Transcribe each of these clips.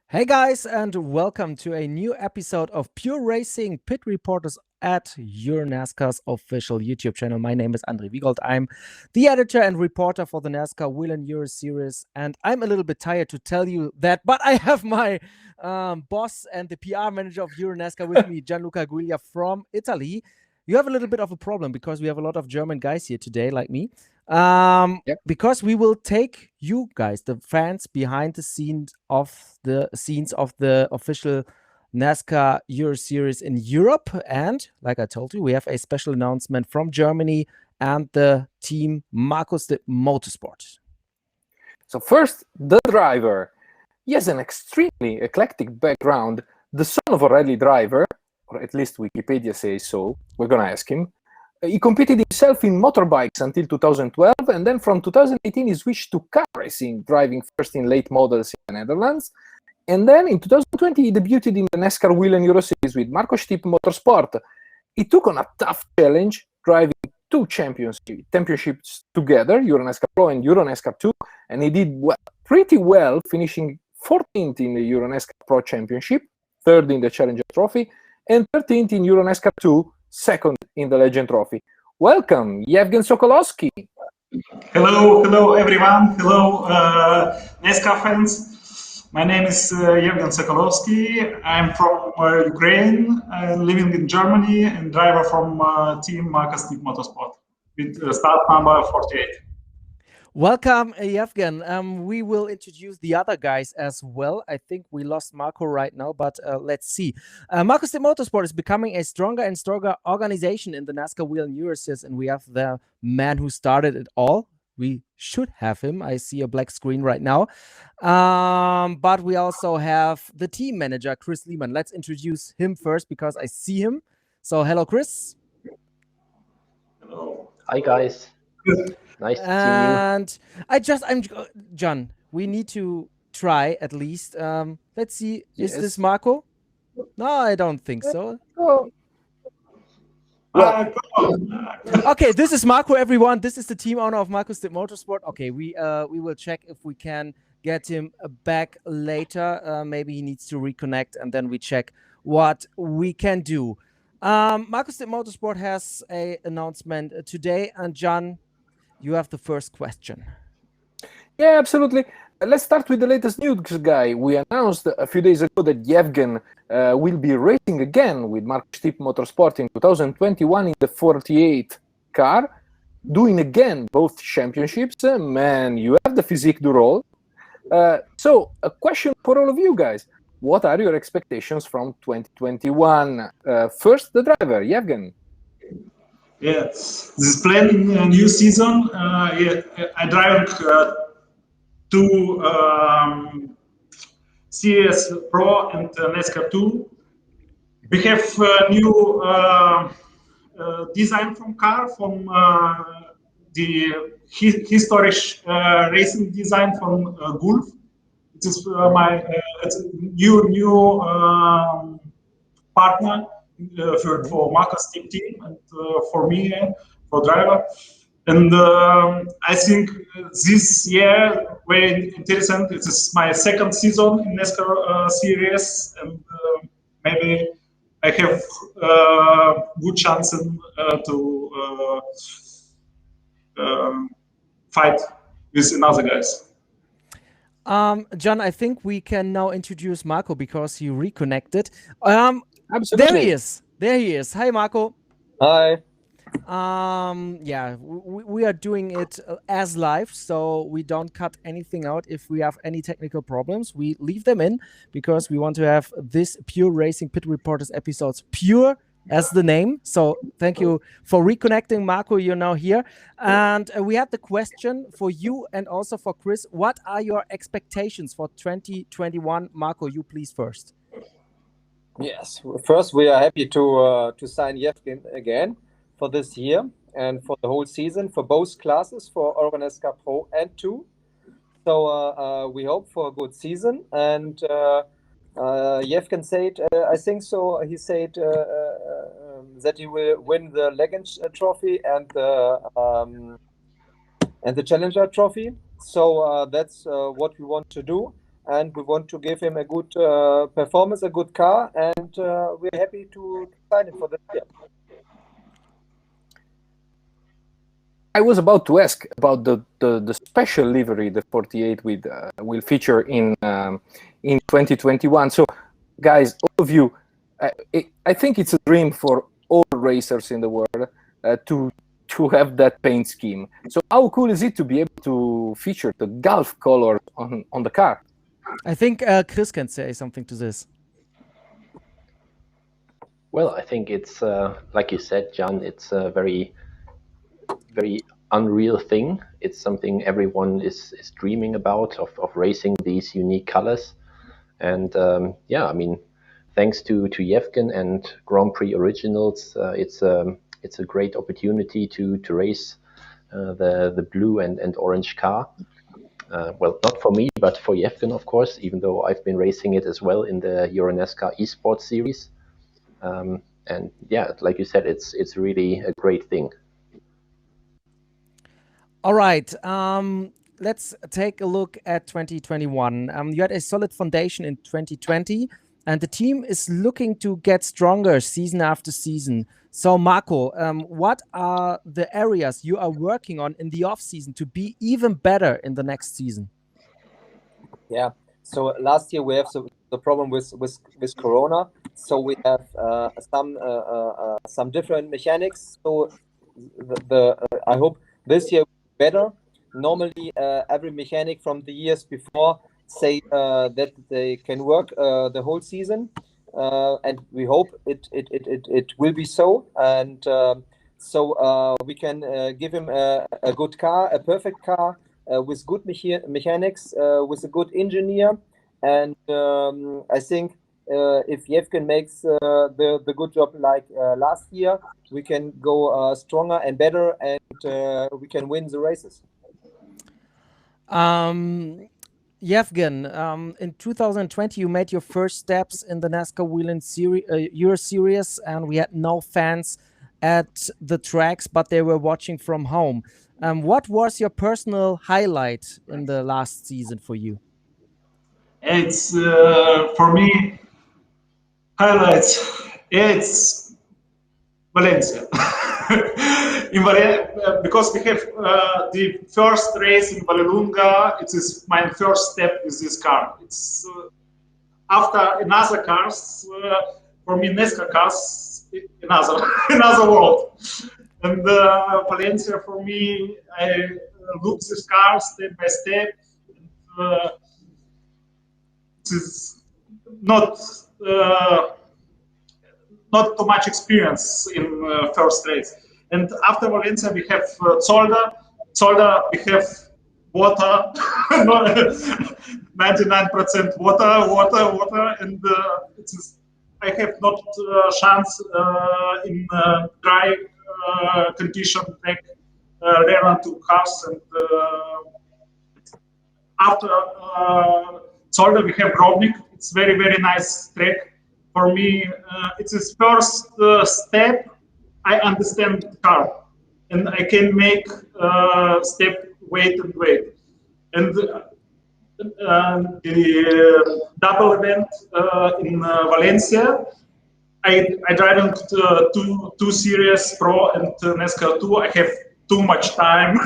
Hey guys, and welcome to a new episode of Pure Racing Pit Reporters at your NASCAR's official YouTube channel. My name is André Wiegold. I'm the editor and reporter for the NASCAR Whelen Euro Series, and I'm a little bit tired to tell you that, but I have my boss and the PR manager of Euro NASCAR with me, Luca Guiglia from Italy. You have a little bit of a problem because we have a lot of German guys here today, like me. Because we will take you guys, the fans, behind the scenes of the official NASCAR Euro Series in Europe. And like I told you, we have a special announcement from Germany and the team Marko Stipp Motorsport. So first, the driver. He has an extremely eclectic background, the son of a rally driver, or at least Wikipedia says so. We're going to ask him. He competed himself in motorbikes until 2012, and then from 2018 he switched to car racing, driving first in late models in the Netherlands. And then in 2020 he debuted in the NASCAR Whelen Euro Series with Marko Stipp Motorsport. He took on a tough challenge, driving two championships together, Euro NASCAR Pro and Euro NASCAR 2, and he did pretty well, finishing 14th in the Euro NASCAR Pro Championship, 3rd in the Challenger Trophy, and 13th in Euro NASCAR 2, 2nd in the Legend Trophy. Welcome, Yevgen Sokolovkiy. Hello everyone. Hello NASCAR fans. My name is Yevgen Sokolovkiy. I'm from Ukraine. I'm living in Germany and driver from team Marko Stipp Motorsport with start number 48. Welcome, Yevgen. We will introduce the other guys as well. I think we lost Marko right now, but let's see. Marko Stipp Motorsport is becoming a stronger and stronger organization in the NASCAR Whelen Euro Series, and we have the man who started it all. We should have him. I see a black screen right now. But we also have the team manager, Chris Liemann. Let's introduce him first because I see him. So, hello, Chris. Hello. Hi, guys. Nice to see you. I'm John. We need to try at least. Let's see. Is this Marko? No, I don't think so. Okay, this is Marko, everyone. This is the team owner of Marko Stipp Motorsport. Okay, we will check if we can get him back later. Maybe he needs to reconnect, and then we check what we can do. Marko Stipp Motorsport has an announcement today, and John, you have the first question. Yeah, absolutely. Let's start with the latest news, guy. We announced a few days ago that Yevgen will be racing again with Marko Stipp Motorsport in 2021 in the 48 car, doing again both championships. Man, you have the physique du role. So, a question for all of you guys. What are your expectations from 2021? First, the driver, Yevgen. Yeah, this is planning a new season. I drive two CS Pro and NASCAR 2. We have a new design from car, from the historic racing design from Gulf. It is my new partner for Marko Stipp team and for me, for driver. And I think this year very interesting. It is my second season in NASCAR series, and maybe I have good chance to fight with another guys. John, I think we can now introduce Marko because he reconnected. Absolutely. There he is. Hi, Marko. Hi. Yeah, we are doing it as live, so we don't cut anything out. If we have any technical problems, we leave them in because we want to have this Pure Racing Pit Reporters episodes pure as the name. So thank you for reconnecting, Marko. You're now here. And we have the question for you and also for Chris. What are your expectations for 2021? Marko, you please first. Yes. First, we are happy to sign Yevgen again for this year and for the whole season for both classes, for Euro NASCAR Pro and 2. So we hope for a good season. And Yevgen said, I think so. He said that he will win the Legend Trophy and the Challenger Trophy. So that's what we want to do. and we want to give him a good performance, a good car, and we're happy to sign him for this year. I was about to ask about the special livery the 48 will feature in 2021. So, guys, all of you, I think it's a dream for all racers in the world to have that paint scheme. So, how cool is it to be able to feature the Gulf color on the car? I think Chris can say something to this. Well, I think it's like you said, Gian. It's a very unreal thing. It's something everyone is dreaming about of racing these unique colors. And yeah, I mean, thanks to Yevgen and Grand Prix Originals, it's a great opportunity to race the blue and orange car. Well, not for me, but for Yevgen, of course, even though I've been racing it as well in the Euro NASCAR Esports Series. And yeah, like you said, it's really a great thing. All right. Let's take a look at 2021. You had a solid foundation in 2020, and the team is looking to get stronger season after season. So, Marko, what are the areas you are working on in the off season to be even better in the next season? Yeah. So last year we have the problem with Corona. So we have some different mechanics. So I hope this year better. Normally, every mechanic from the years before say that they can work the whole season, and we hope it will be so. And so we can give him a good car, a perfect car with good mechanics, with a good engineer. And I think if Yevgen makes the good job like last year, we can go stronger and better, and we can win the races. Yevgen, in 2020, you made your first steps in the NASCAR Whelen Euro Series, and we had no fans at the tracks, but they were watching from home. What was your personal highlight in the last season for you? It's for me highlights. It's Valencia. In because we have the first race in Vallelunga. It is my first step with this car. It's after another cars for me NASCAR cars another world. And Valencia for me, I look this car step by step. And, it is not too much experience in first race. And after Valencia, we have Zolder. Zolder, we have water, 99% water, and I have not chance in dry condition track run to cars. And after Zolder, we have Grobnik. It's very nice track. For me, it's his first step. I understand the car, and I can make step wait. And the double event in Valencia, I drive two series Pro and NASCAR 2. I have too much time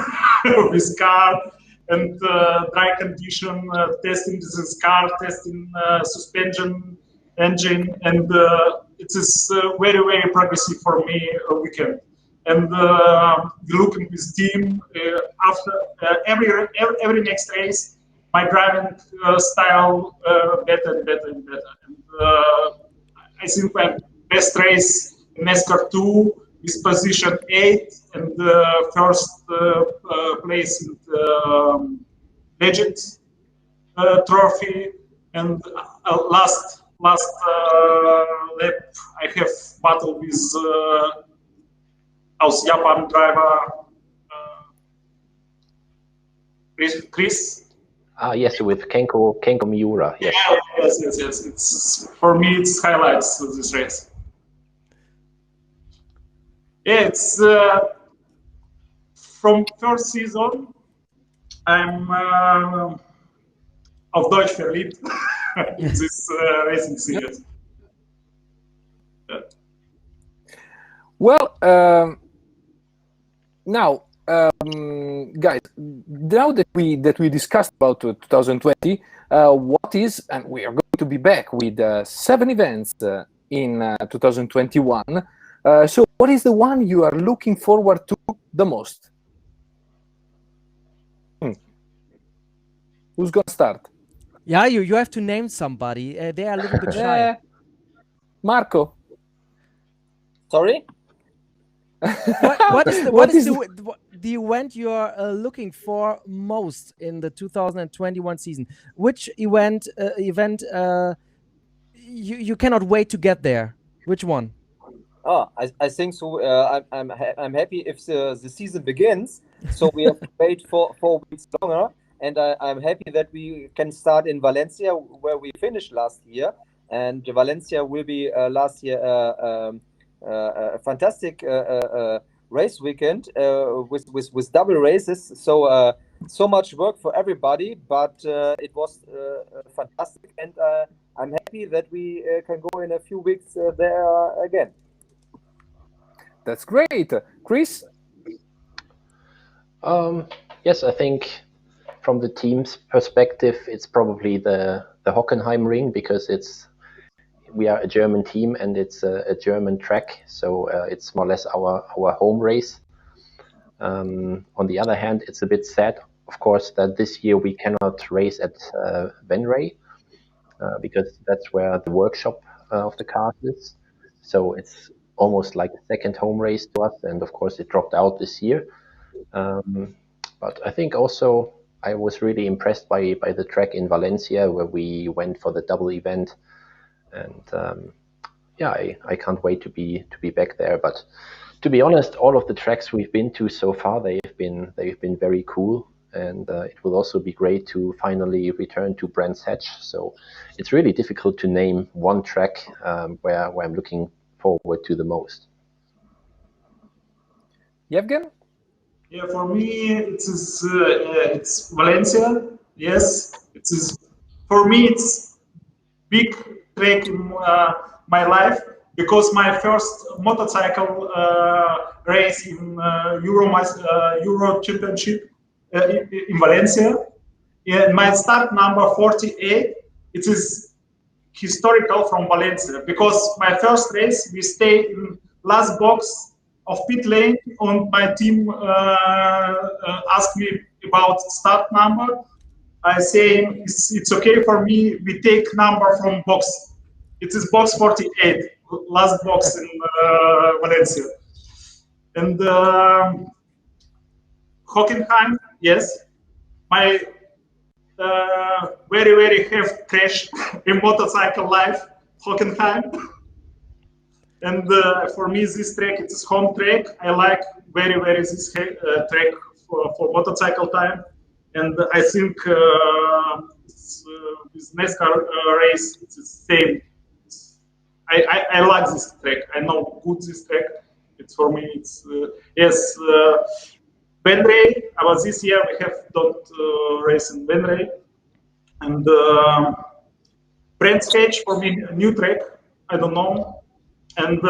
with car and dry condition, testing this car, testing suspension, engine, and it is very progressive for me weekend. And looking with team after every next race, my driving style better and better. And I think my best race in NASCAR 2 is position 8 and first place in the Legend trophy, and last lap I have battle with our Japan driver Chris. Yes, with Kenko Miura. Yes. Yes. It's for me. It's highlights of this race. Yeah, it's from first season. I'm auf Deutsch verliebt in this racing series. Well, now, guys, now that we discussed about 2020, what is, and we are going to be back with 7 events in 2021. So, what is the one you are looking forward to the most? Who's gonna start? Yeah, you have to name somebody. They are a little bit shy. Marco. Sorry? What is the event you are looking for most in the 2021 season? Which event you cannot wait to get there? Which one? Oh, I think so. I'm happy if the season begins. So we have to wait for 4 weeks longer, and I'm happy that we can start in Valencia, where we finished last year. And Valencia will be last year a fantastic race weekend with double races. So so much work for everybody, but it was fantastic, and I'm happy that we can go in a few weeks there again. That's great. Chris? Yes, I think from the team's perspective, it's probably the Hockenheim ring, because we are a German team and it's a German track, so it's more or less our home race. On the other hand, it's a bit sad, of course, that this year we cannot race at Venray, because that's where the workshop of the cars is. So it's almost like a second home race to us, and of course it dropped out this year. But I think also I was really impressed by the track in Valencia, where we went for the double event, and yeah, I can't wait to be back there. But to be honest, all of the tracks we've been to so far, they've been very cool, and it will also be great to finally return to Brands Hatch. So it's really difficult to name one track where I'm looking forward to the most. Yevgen? Yeah, for me it's Valencia. Yes, it is. For me, it's big track in my life, because my first motorcycle race in Euro Championship in Valencia. Yeah, my start number 48. It is historical from Valencia, because my first race we stay in last box of pit lane, and my team asked me about start number. I say it's okay for me. We take number from box. It is box 48, last box in Valencia. And Hockenheim, yes, my very heavy crash in motorcycle life, Hockenheim. And for me, this track, it is home track. I like very this track for motorcycle time. And I think with NASCAR race, it's the same. I like this track. I know good this track. It's for me. It's yes. Venray. About this year, we have don't race in Venray. And Brands Hatch for me, a new track. I don't know. And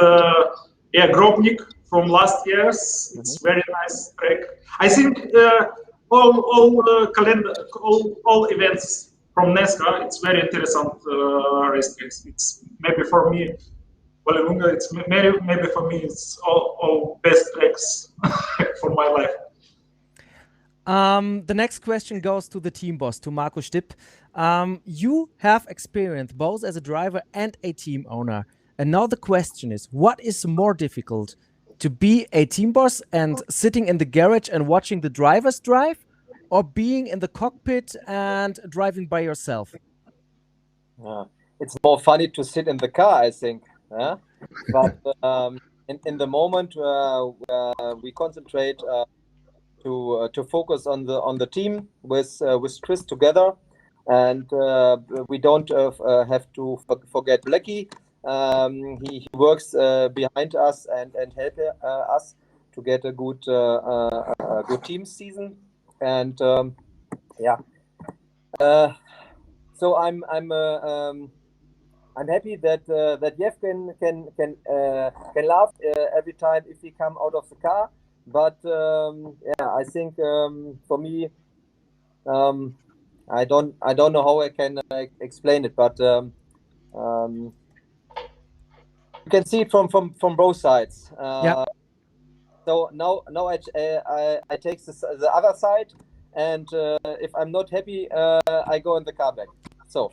yeah, Grobnik from last year's. It's very nice track. I think all events from NASCAR, it's very interesting race tracks. It's maybe for me, well, it's maybe for me, it's all best tracks for my life. The next question goes to the team boss, to Marko Stipp. You have experience both as a driver and a team owner. And now the question is, what is more difficult, to be a team boss and sitting in the garage and watching the drivers drive, or being in the cockpit and driving by yourself? It's more funny to sit in the car, I think. But in the moment we concentrate to focus on the team with Chris together, and we don't have to forget Blackie. He works behind us and help us to get a good team season. And yeah, So I'm happy that Yevgen can laugh every time if he come out of the car. But I think for me, I don't know how I can explain it, but you can see it from both sides. So now I take the other side, and if I'm not happy, I go in the car back. So.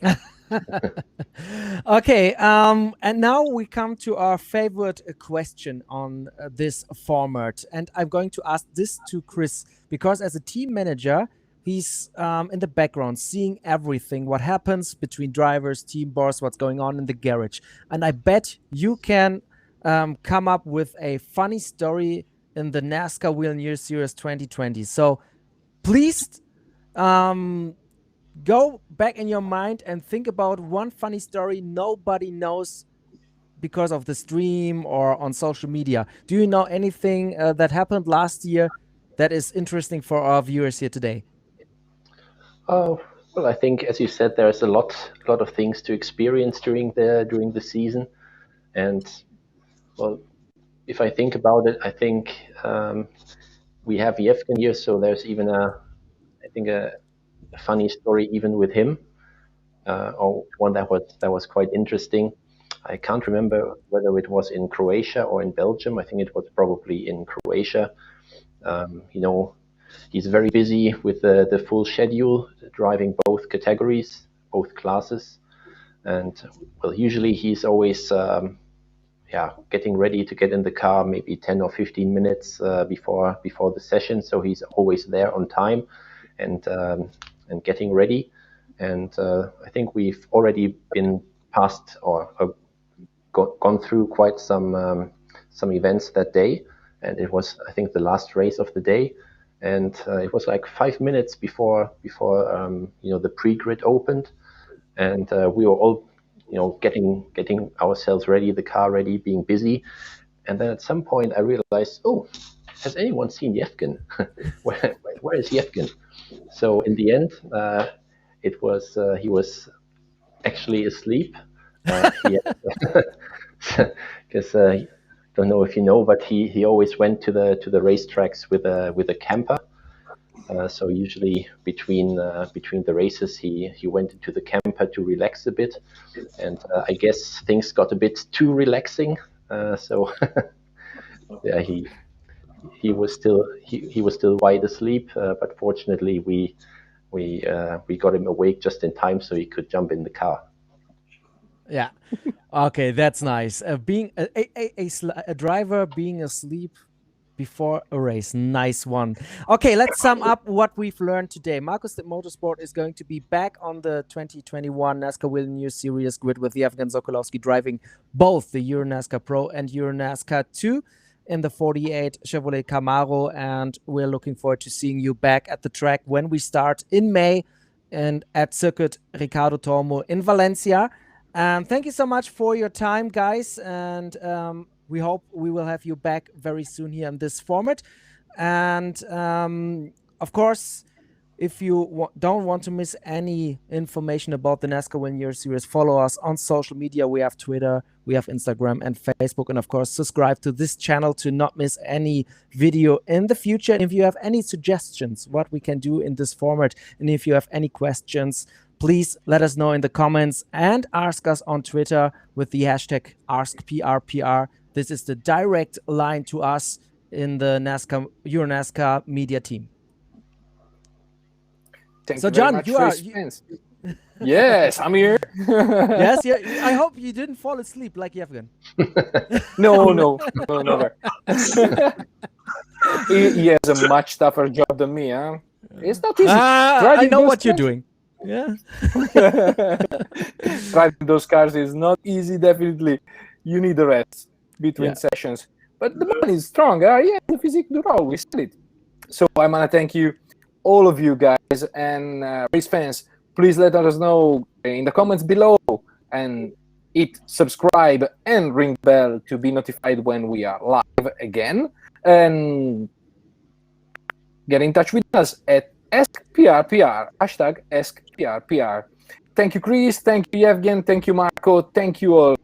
Okay, and now we come to our favorite question on this format, and I'm going to ask this to Chris because as a team manager, he's in the background seeing everything, what happens between drivers, team boss, what's going on in the garage, and I bet you can come up with a funny story in the NASCAR Whelen Euro Series 2020. So please go back in your mind and think about one funny story nobody knows because of the stream or on social media. Do you know anything that happened last year that is interesting for our viewers here today? Oh, well, I think, as you said, there's a lot of things to experience during the season, and well, if I think about it, I think we have Yevgen here, so there's even a funny story even with him, or one that was quite interesting. I can't remember whether it was in Croatia or in Belgium. I think it was probably in Croatia. He's very busy with the full schedule, driving both categories, both classes, and well, usually he's always getting ready to get in the car maybe 10 or 15 minutes before the session. So he's always there on time and getting ready. And I think we've already been past or gone through quite some events that day. And it was, I think, the last race of the day. And it was like 5 minutes before the pre-grid opened. And we were all getting ourselves ready, the car ready, being busy. And then at some point I realized, oh, has anyone seen Yevgen? where is Yevgen? So in the end, it was he was actually asleep. Because I don't know if you know, but he always went to the racetracks with a camper. So usually between the races, he went into the camper to relax a bit, and I guess things got a bit too relaxing. So yeah, he was still wide asleep, but fortunately we got him awake just in time so he could jump in the car. Yeah. Okay, that's nice. Being a driver being asleep before a race. Nice one. Okay, let's sum up what we've learned today. Marko Stipp Motorsport is going to be back on the 2021 NASCAR Whelen Euro Series grid with Yevgen Sokolovkiy driving both the Euro NASCAR Pro and Euro NASCAR 2 in the 48 Chevrolet Camaro. And we're looking forward to seeing you back at the track when we start in May and at Circuit Ricardo Tormo in Valencia. Thank you so much for your time, guys. And we hope we will have you back very soon here in this format. And of course, if you don't want to miss any information about the NASCAR Whelen Euro Series, follow us on social media. We have Twitter, we have Instagram and Facebook. And of course, subscribe to this channel to not miss any video in the future. And if you have any suggestions, what we can do in this format, and if you have any questions, please let us know in the comments and ask us on Twitter with the hashtag AskPRPR. This is the direct line to us in the Euro NASCAR media team. Thank so, you very Gian, much you are. Yes, I'm here. Yes, yeah. I hope you didn't fall asleep like Yevgen. No, never. He has a much tougher job than me, huh? It's not easy. I know what you're doing. Yeah. Driving those cars is not easy, definitely. You need a rest between sessions. But the man is strong. Yeah, the physique du role, we said it. So I want to thank you, all of you guys, and race fans. Please let us know in the comments below and hit subscribe and ring bell to be notified when we are live again. And get in touch with us at AskPRPR, hashtag AskPRPR. Thank you, Chris. Thank you, Yevgen. Thank you, Marko. Thank you all